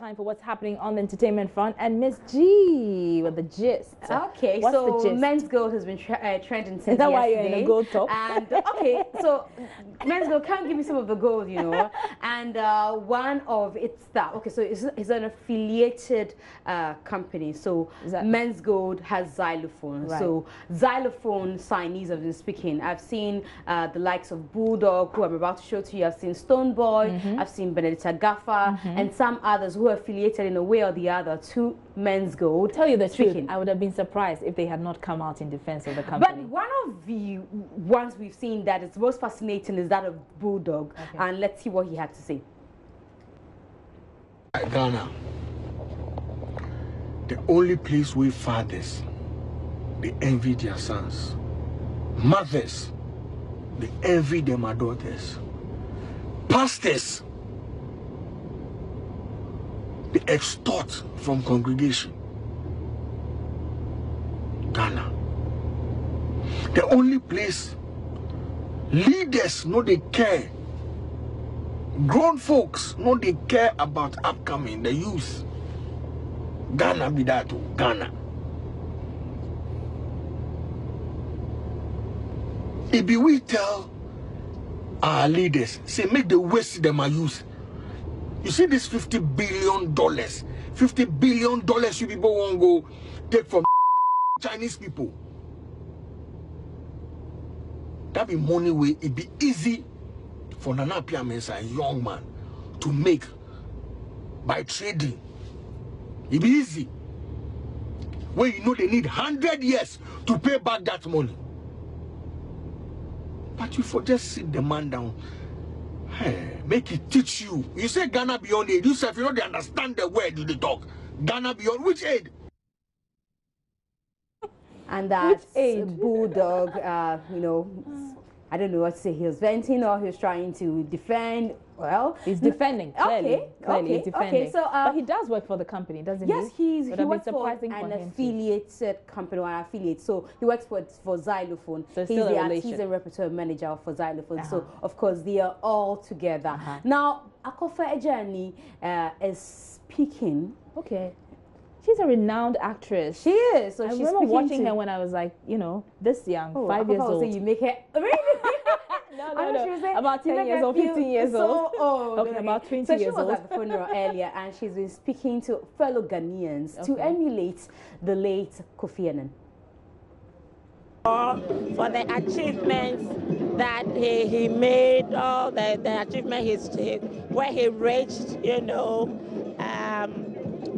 time for what's happening on the entertainment front, and Miss G with the gist. Okay, what's so the gist? Men's Gold has been trending since Is that yesterday. why you're in a gold top? And okay, so Men's Gold, can't give me some of the gold, you know. And one of its staff, okay, so it's an affiliated company. So Men's Gold has Xylophone. Right. So Xylophone signees have been speaking. I've seen the likes of Bulldog, who I'm about to show to you. I've seen Stoneboy. I've seen Benedetta Gaffa, and some others who are affiliated in a way or the other to Men's Gold. Tell you the truth, I would have been surprised if they had not come out in defense of the company. But one of the ones we've seen that is most fascinating is that of Bulldog. Okay. And let's see what he had to say. Ghana, the only place where fathers, they envy their sons. Mothers, they envy their daughters. Pastors, they extort from congregation. Ghana, the only place leaders know they care. Grown folks know they care about upcoming, the youth. Ghana be that too. Ghana. If we tell our leaders, say make the waste them a use. You see this $50 billion. $50 billion you people won't go take from Chinese people. That be money way. It be easy for Nana Piamensa, a young man, to make by trading. It be easy. Where you know they need 100 years to pay back that money. But you for just sit the man down. Hey, make it teach you. You say Ghana beyond aid. You say if you know they understand the word you talk. Ghana beyond which aid? And that's Bulldog, you know, I don't know what to say. He was venting or he was trying to defend. Well, he's defending. Clearly, okay, he's defending. Okay, so, but he does work for the company, doesn't he? Yes, he works for an affiliated company or an affiliate. So he works for Xylophone. So he's the artisan repertoire manager for Xylophone. So of course they are all together. Now, Akofa Ejani is speaking. Okay. She's a renowned actress. She is. So I remember watching her when I was like, you know, this young, 5 years old. So you make her really? No. About 10 years old, 15 years old. Okay, about 20 years old. So she was at the funeral earlier, and she's been speaking to fellow Ghanaians to emulate the late Kofi Annan. For the achievements that he made, all the achievement where he reached, you know.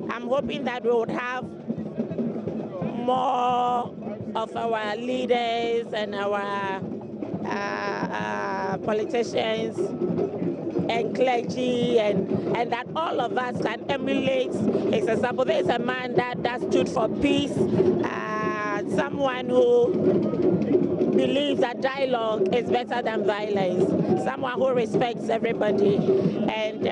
I'm hoping that we would have more of our leaders and our politicians and clergy, and that all of us can emulate his example. There is a man that stood for peace, someone who believes that dialogue is better than violence, someone who respects everybody. And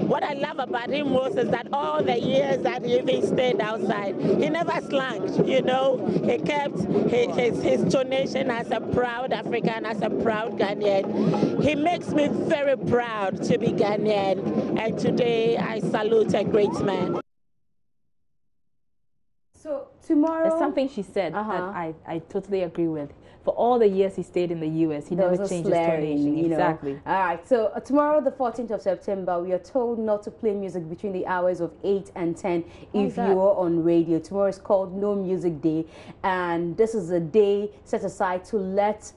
what I love about him most is that all the years that he even stayed outside, he never slanked, you know. He kept his donation as a proud African, as a proud Ghanaian. He makes me very proud to be Ghanaian, and today I salute a great man. So tomorrow... There's something she said that I totally agree with. For all the years he stayed in the U.S., he never changed his donation. You know. Exactly. All right. So tomorrow, the 14th of September, we are told not to play music between the hours of 8 and 10 if you are on radio. Tomorrow is called No Music Day, and this is a day set aside to let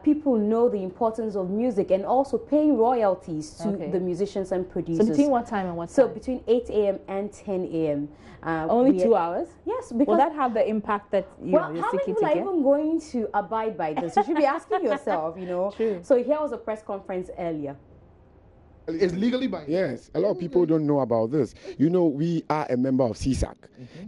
people know the importance of music and also paying royalties to the musicians and producers. So between what time and what time? So between 8 a.m. and 10 a.m. Only 2 hours? Yes. Because will that have the impact that you're seeking to get? How many people are even going to abide by this? You should be asking yourself, you know. True. So here was a press conference earlier. It's legally binding. Yes, a lot of people don't know about this. You know, we are a member of CSAC,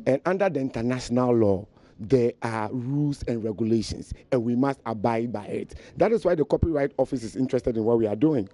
and under the international law, there are rules and regulations, and we must abide by it. That is why the Copyright Office is interested in what we are doing.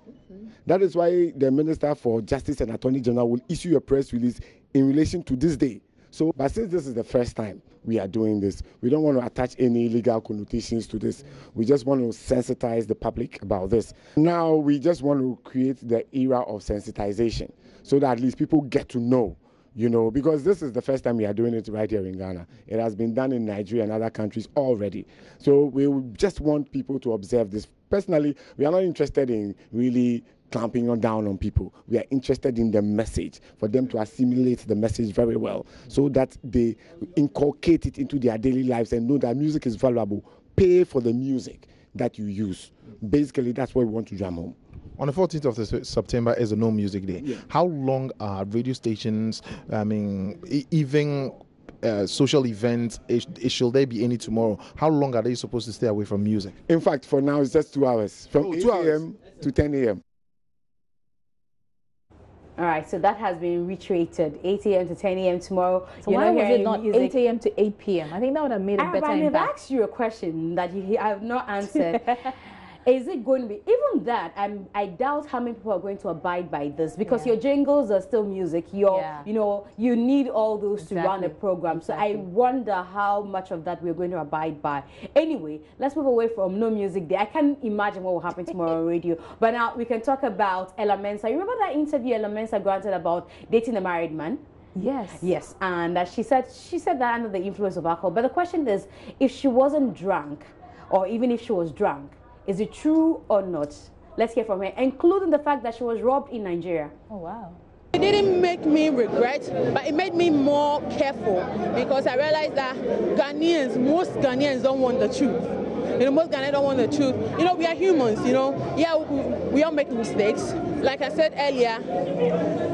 That is why the Minister for Justice and Attorney General will issue a press release in relation to this day. So, but since this is the first time we are doing this, we don't want to attach any legal connotations to this. We just want to sensitize the public about this. Now, we just want to create the era of sensitization. so that at least people get to know, you know, because this is the first time we are doing it right here in Ghana. It has been done in Nigeria and other countries already. So we just want people to observe this. Personally, we are not interested in really clamping down on people. We are interested in the message, for them to assimilate the message very well, so that they inculcate it into their daily lives and know that music is valuable. Pay for the music that you use. Basically, that's what we want to jam home. On the 14th of September is a No Music Day. Yeah. How long are radio stations, even social events, should there be any tomorrow? How long are they supposed to stay away from music? In fact, for now, it's just 2 hours, from 8 a.m. to 10 a.m. All right, so that has been reiterated, 8 a.m. to 10 a.m. tomorrow. So why was it not 8 a.m. to 8 p.m.? I think that would have made a better impact. I've asked you a question that I have not answered. Is it going to be, even that, I doubt how many people are going to abide by this, because your jingles are still music. You know, you need all those to run a program. So I wonder how much of that we're going to abide by. Anyway, let's move away from No Music Day. I can't imagine what will happen tomorrow on radio. But now we can talk about Ella Mensah. You remember that interview Ella Mensah granted about dating a married man? Yes. Yes, and she said that under the influence of alcohol. But the question is, if she wasn't drunk, or even if she was drunk, is it true or not? Let's hear from her, including the fact that she was robbed in Nigeria. Oh, wow. It didn't make me regret, but it made me more careful, because I realized that most Ghanaians don't want the truth. You know, most Ghanaians don't want the truth. You know, we are humans, you know. Yeah, we all make mistakes. Like I said earlier,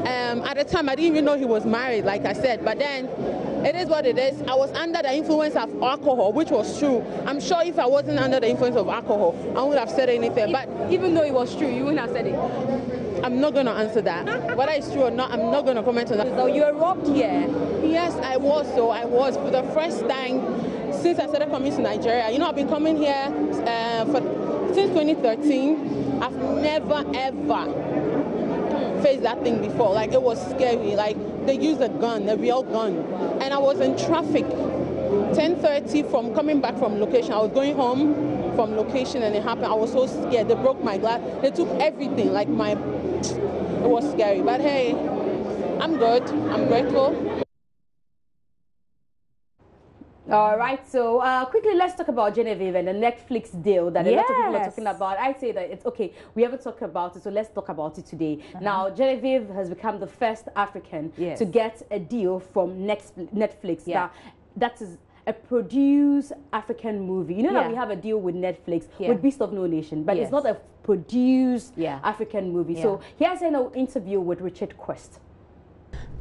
at the time I didn't even know he was married, like I said, but then it is what it is. I was under the influence of alcohol, which was true. I'm sure if I wasn't under the influence of alcohol, I wouldn't have said anything. But even though it was true, you wouldn't have said it. I'm not going to answer that. Whether it's true or not, I'm not going to comment on that. So you were robbed here? Yes, I was. So I was, for the first time since I started coming to Nigeria. You know, I've been coming here since 2013. I've never, ever faced that thing before. Like, it was scary. Like, they used a gun, a real gun. And I was in traffic, 10:30 from coming back from location. I was going home from location and it happened. I was so scared. They broke my glass. They took everything. Like, it was scary. But hey, I'm good. I'm grateful. All right, so quickly, let's talk about Genevieve and the Netflix deal that a lot of people are talking about. I say that it's okay, we haven't talked about it, so let's talk about it today. Now, Genevieve has become the first African to get a deal from Netflix. Now, that is a produced African movie. You know that we have a deal with Netflix with Beast of No Nation, but it's not a produced African movie. So here's an interview with Richard Quest.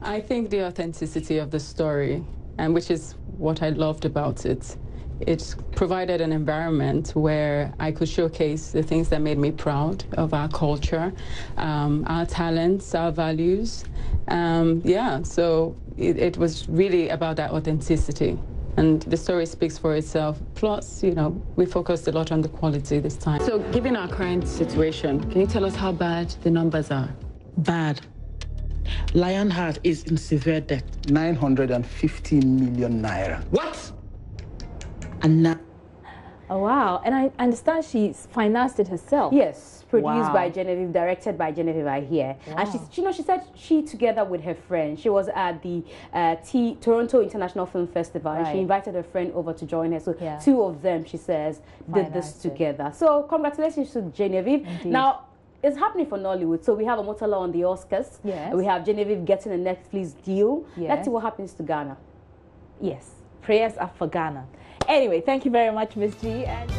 I think the authenticity of the story, and which is what I loved about it. It provided an environment where I could showcase the things that made me proud of our culture, our talents, our values. So it was really about that authenticity. And the story speaks for itself. Plus, you know, we focused a lot on the quality this time. So given our current situation, can you tell us how bad the numbers are? Bad. Lionheart is in severe debt. 950 million naira. What? And now. Oh, wow. And I understand she financed it herself. Yes, produced by Genevieve, directed by Genevieve, I hear. And she said she, together with her friend, she was at the Toronto International Film Festival, and she invited her friend over to join her. So two of them, she says, did this together. So congratulations to Genevieve. Indeed. Now, it's happening for Nollywood. So we have Omotala on the Oscars. Yes. We have Genevieve getting a Netflix deal. Yes. Let's see what happens to Ghana. Yes. Prayers are for Ghana. Anyway, thank you very much, Ms. G. And